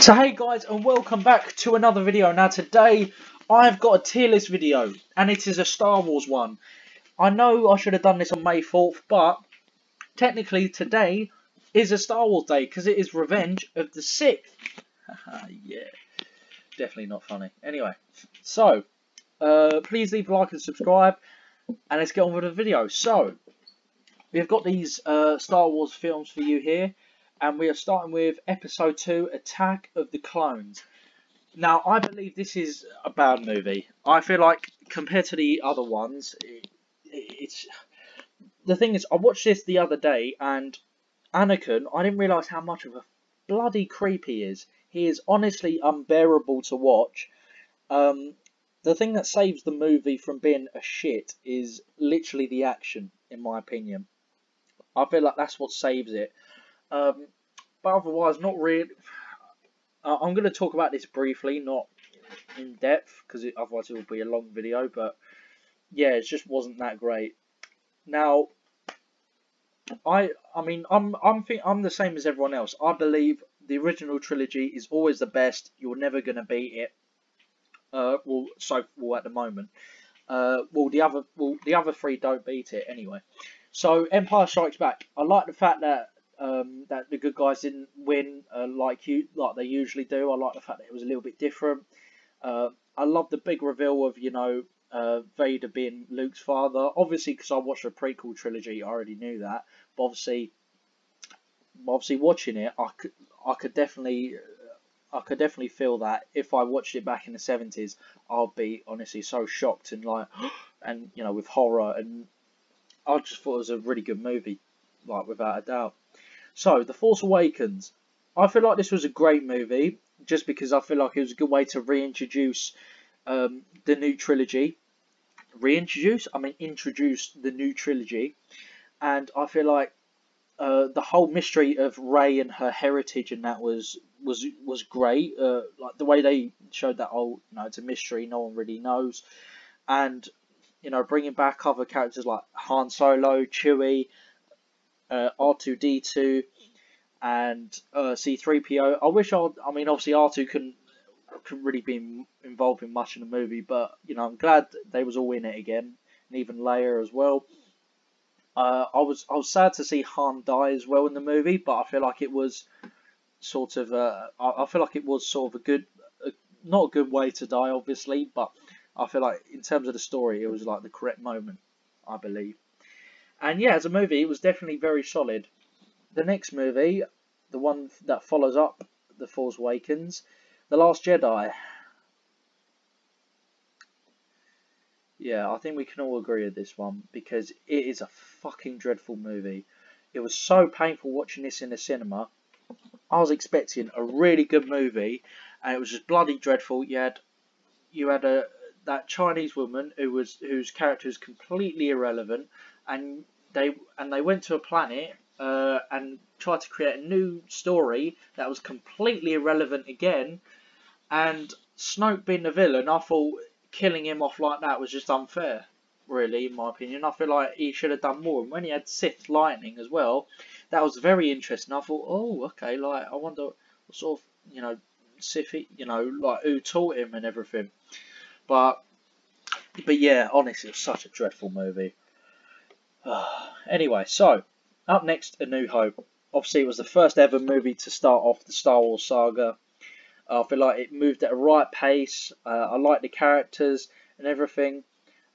So hey guys, and welcome back to another video. Now today I've got a tier list video and it is a Star Wars one. I know I should have done this on May 4th, but technically today is a Star Wars day because it is Revenge of the Sith. Yeah, definitely not funny. Anyway, so please leave a like and subscribe and let's get on with the video. So we've got these Star Wars films for you here. And we are starting with Episode 2, Attack of the Clones. Now, I believe this is a bad movie. I feel like, compared to the other ones, it's... The thing is, I watched this the other day, and Anakin, I didn't realise how much of a bloody creep he is. He is honestly unbearable to watch. The thing that saves the movie from being a shit is literally the action, in my opinion. I feel like that's what saves it. But otherwise, not really. I'm going to talk about this briefly, not in depth, because otherwise it will be a long video. But yeah, it just wasn't that great. Now, I'm the same as everyone else. I believe the original trilogy is always the best. You're never going to beat it. At the moment. The other three don't beat it anyway. So Empire Strikes Back. I like the fact that that the good guys didn't win like they usually do. I like the fact that it was a little bit different. I love the big reveal of Vader being Luke's father. Obviously, because I watched the prequel trilogy, I already knew that. But obviously watching it, I could definitely feel that if I watched it back in the 70s, I'd be honestly so shocked and with horror, and I just thought it was a really good movie, like without a doubt. So, The Force Awakens. I feel like this was a great movie, just because I feel like it was a good way to reintroduce the new trilogy. Introduce the new trilogy. And I feel like the whole mystery of Rey and her heritage and that was great. Like the way they showed that, it's a mystery, no one really knows. And, bringing back other characters like Han Solo, Chewie, R2-D2 and C-3PO. Obviously R2 couldn't really be involved in much in the movie, but I'm glad they was all in it again, and even Leia as well. I was sad to see Han die as well in the movie, but I feel like it was sort of a good, not a good way to die, obviously, but I feel like in terms of the story, it was like the correct moment, I believe. And yeah, as a movie, it was definitely very solid. The next movie, the one that follows up The Force Awakens, The Last Jedi. Yeah, I think we can all agree with this one, because it is a fucking dreadful movie. It was so painful watching this in the cinema. I was expecting a really good movie, and it was just bloody dreadful. You had that Chinese woman whose character is completely irrelevant, and they went to a planet and tried to create a new story that was completely irrelevant again. And Snoke being the villain, I thought killing him off like that was just unfair, really, in my opinion. I feel like he should have done more. And when he had Sith lightning as well, that was very interesting. I thought, oh, okay, like I wonder what sort of Sith, like who taught him and everything. But yeah, honestly, it was such a dreadful movie. Anyway, so up next, A New Hope. Obviously, it was the first ever movie to start off the Star Wars saga. I feel like it moved at a right pace. I like the characters and everything.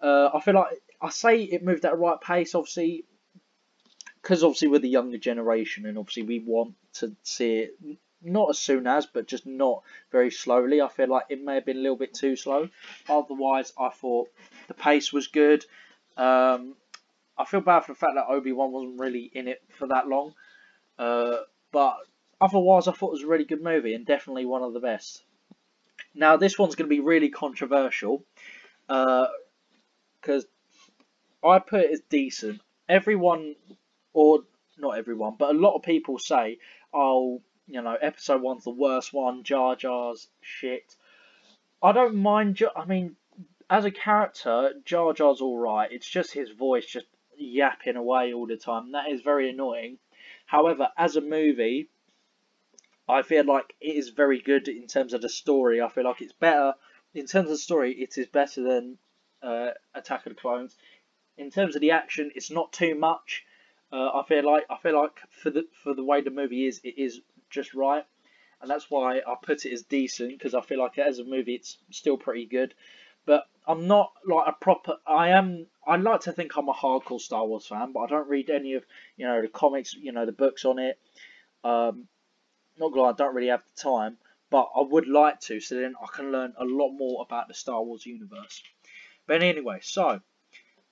I feel like I say it moved at a right pace, obviously, because obviously we're the younger generation, and obviously we want to see it not as soon as, but just not very slowly. I feel like it may have been a little bit too slow. Otherwise, I thought the pace was good. I feel bad for the fact that Obi-Wan wasn't really in it for that long. But otherwise, I thought it was a really good movie and definitely one of the best. Now, this one's going to be really controversial. Because I put it as decent. Everyone, or not everyone, but a lot of people say, oh, Episode 1's the worst one, Jar Jar's shit. I don't mind, as a character, Jar Jar's alright. It's just his voice just yapping away all the time. That is very annoying. However, as a movie, I feel like it is very good in terms of the story. I feel like it's better in terms of the story. It is better than Attack of the Clones. In terms of the action, it's not too much. I feel like for the way the movie is, it is just right, and that's why I put it as decent, because I feel like as a movie it's still pretty good. But I'm not like a proper. I like to think I'm a hardcore Star Wars fan, but I don't read any of the comics, the books on it. Not gonna lie, I don't really have the time, but I would like to, so then I can learn a lot more about the Star Wars universe. But anyway, so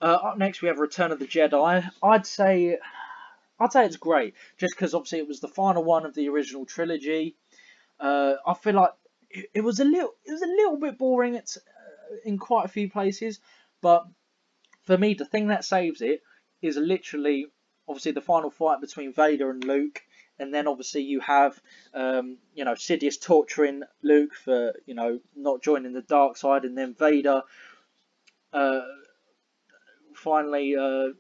up next we have Return of the Jedi. I'd say it's great, just because obviously it was the final one of the original trilogy. I feel like it was a little bit boring in quite a few places, but for me the thing that saves it is literally obviously the final fight between Vader and Luke, and then obviously you have Sidious torturing Luke for not joining the dark side, and then Vader uh, finally well,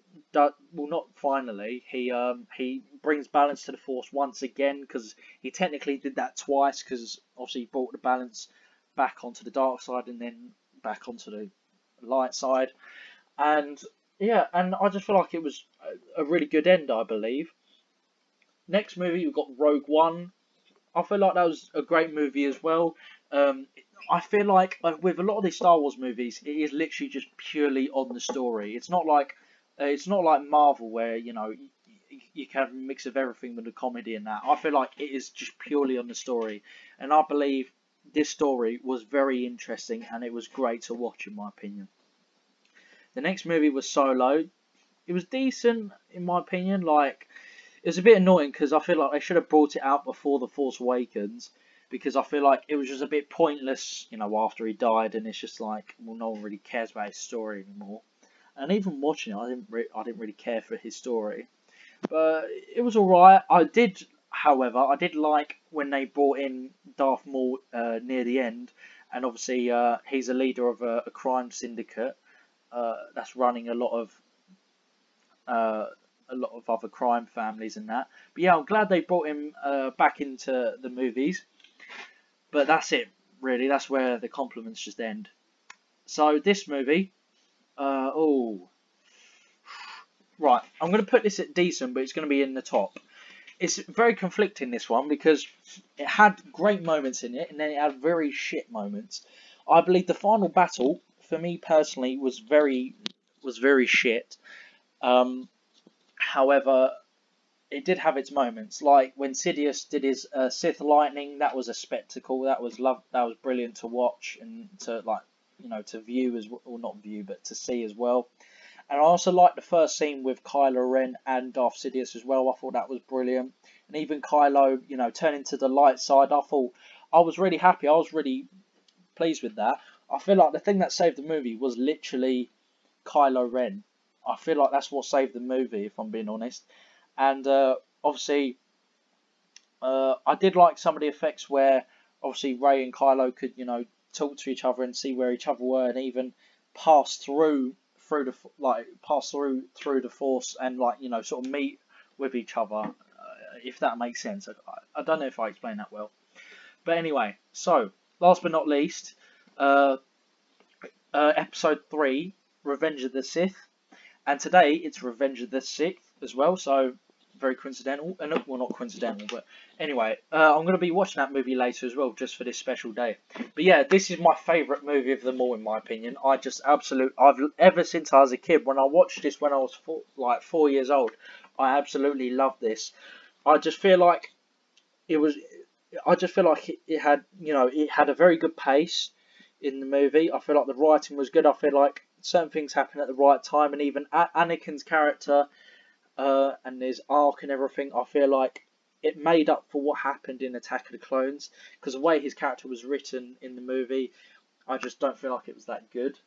not finally, he brings balance to the Force once again, because he technically did that twice, because obviously he brought the balance back onto the dark side and then back onto the light side. And yeah, and I just feel like it was a really good end, I believe. Next movie, we've got Rogue One. I feel like that was a great movie as well. Um, I feel like with a lot of these Star Wars movies, it is literally just purely on the story. It's not like Marvel, where you can have a mix of everything with the comedy and that. I feel like it is just purely on the story, and I believe this story was very interesting and it was great to watch, in my opinion. The next movie was Solo. It was decent, in my opinion. Like, it was a bit annoying because I feel like they should have brought it out before The Force Awakens, because I feel like it was just a bit pointless, after he died, and it's just like, well, no one really cares about his story anymore. And even watching it, I didn't really care for his story, but it was alright. However, I did like when they brought in Darth Maul near the end, and obviously he's a leader of a crime syndicate that's running uh, a lot of other crime families and that. But yeah, I'm glad they brought him back into the movies. But that's it, really. That's where the compliments just end. So this movie, right, I'm going to put this at decent, but it's going to be in the top. It's very conflicting, this one, because it had great moments in it, and then it had very shit moments. I believe the final battle, for me personally, was very shit. However, it did have its moments, like when Sidious did his Sith lightning. That was a spectacle. That was That was brilliant to watch and to to view as well, or not view, but to see as well. And I also liked the first scene with Kylo Ren and Darth Sidious as well. I thought that was brilliant. And even Kylo, turning to the light side, I was really happy. I was really pleased with that. I feel like the thing that saved the movie was literally Kylo Ren. I feel like that's what saved the movie, if I'm being honest. And obviously, I did like some of the effects where obviously Rey and Kylo could, talk to each other and see where each other were, and even pass through the Force, and sort of meet with each other, if that makes sense. I don't know if I explained that well, but anyway. So last but not least, episode 3, Revenge of the Sith, and today it's Revenge of the Sith as well. So very coincidental, and well, not coincidental, but anyway, I'm going to be watching that movie later as well, just for this special day. But yeah, this is my favourite movie of them all, in my opinion. I've ever since I was a kid, when I watched this when I was 4 years old, I absolutely loved this. I just feel like it was, it had, it had a very good pace in the movie. I feel like the writing was good. I feel like certain things happened at the right time, and even Anakin's character, and his arc and everything, I feel like it made up for what happened in Attack of the Clones, because the way his character was written in the movie, I just don't feel like it was that good.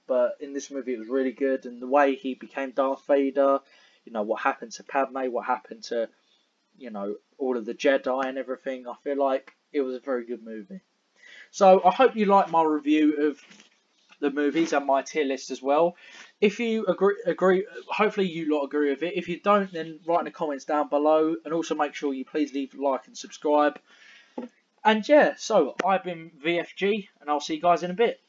But in this movie, it was really good, and the way he became Darth Vader, what happened to Padme, what happened to, all of the Jedi and everything, I feel like it was a very good movie. So I hope you like my review of the movies and my tier list as well. If you agree, hopefully you lot agree with it. If you don't, then write in the comments down below, and also make sure you please leave a like and subscribe. And yeah, so I've been VFG, and I'll see you guys in a bit.